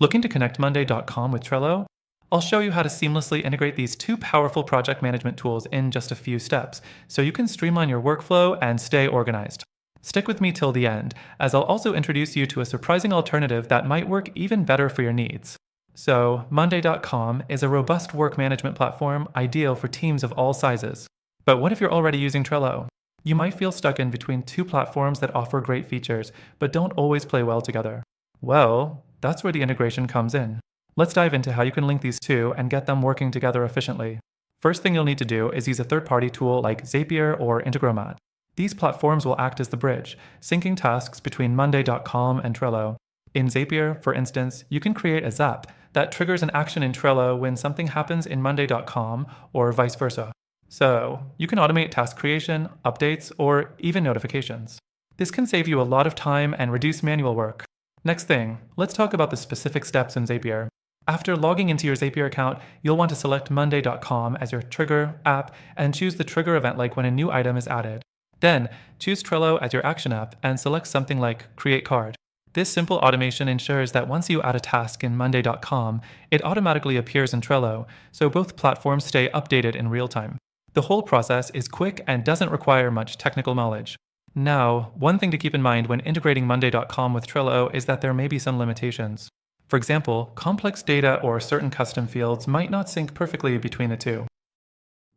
Looking to connect Monday.com with Trello? I'll show you how to seamlessly integrate these two powerful project management tools in just a few steps, so you can streamline your workflow and stay organized. Stick with me till the end, as I'll also introduce you to a surprising alternative that might work even better for your needs. So, Monday.com is a robust work management platform ideal for teams of all sizes. But what if you're already using Trello? You might feel stuck in between two platforms that offer great features, but don't always play well together. Well, that's where the integration comes in. Let's dive into how you can link these two and get them working together efficiently. First thing you'll need to do is use a third-party tool like Zapier or Integromat. These platforms will act as the bridge, syncing tasks between Monday.com and Trello. In Zapier, for instance, you can create a zap that triggers an action in Trello when something happens in Monday.com or vice versa. So, you can automate task creation, updates, or even notifications. This can save you a lot of time and reduce manual work. Next thing, let's talk about the specific steps in Zapier. After logging into your Zapier account, you'll want to select Monday.com as your trigger app and choose the trigger event like when a new item is added. Then, choose Trello as your action app and select something like Create Card. This simple automation ensures that once you add a task in Monday.com, it automatically appears in Trello, so both platforms stay updated in real time. The whole process is quick and doesn't require much technical knowledge. Now, one thing to keep in mind when integrating Monday.com with Trello is that there may be some limitations. For example, complex data or certain custom fields might not sync perfectly between the two.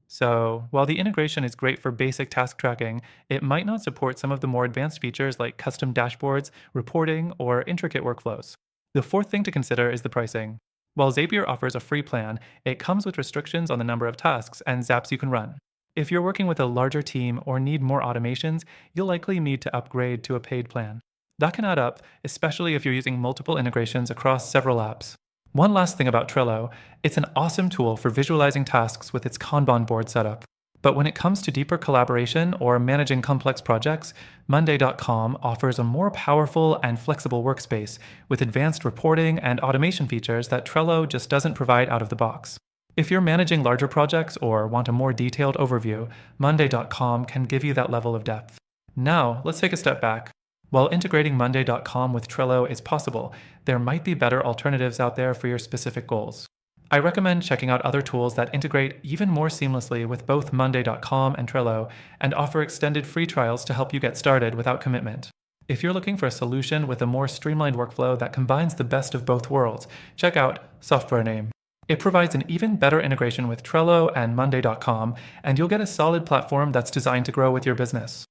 So, while the integration is great for basic task tracking, it might not support some of the more advanced features like custom dashboards, reporting, or intricate workflows. The fourth thing to consider is the pricing. While Zapier offers a free plan, it comes with restrictions on the number of tasks and zaps you can run. If you're working with a larger team or need more automations, you'll likely need to upgrade to a paid plan. That can add up, especially if you're using multiple integrations across several apps. One last thing about Trello, it's an awesome tool for visualizing tasks with its Kanban board setup. But when it comes to deeper collaboration or managing complex projects, Monday.com offers a more powerful and flexible workspace with advanced reporting and automation features that Trello just doesn't provide out of the box. If you're managing larger projects or want a more detailed overview, Monday.com can give you that level of depth. Now, let's take a step back. While integrating Monday.com with Trello is possible, there might be better alternatives out there for your specific goals. I recommend checking out other tools that integrate even more seamlessly with both Monday.com and Trello and offer extended free trials to help you get started without commitment. If you're looking for a solution with a more streamlined workflow that combines the best of both worlds, check out Software Name. It provides an even better integration with Trello and Monday.com, and you'll get a solid platform that's designed to grow with your business.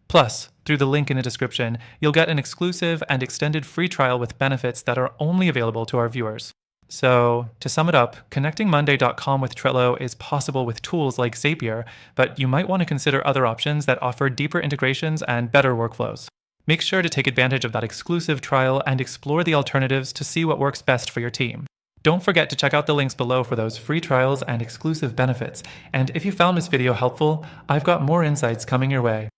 Plus, through the link in the description, you'll get an exclusive and extended free trial with benefits that are only available to our viewers. So, to sum it up, connecting Monday.com with Trello is possible with tools like Zapier, but you might want to consider other options that offer deeper integrations and better workflows. Make sure to take advantage of that exclusive trial and explore the alternatives to see what works best for your team. Don't forget to check out the links below for those free trials and exclusive benefits. And if you found this video helpful, I've got more insights coming your way.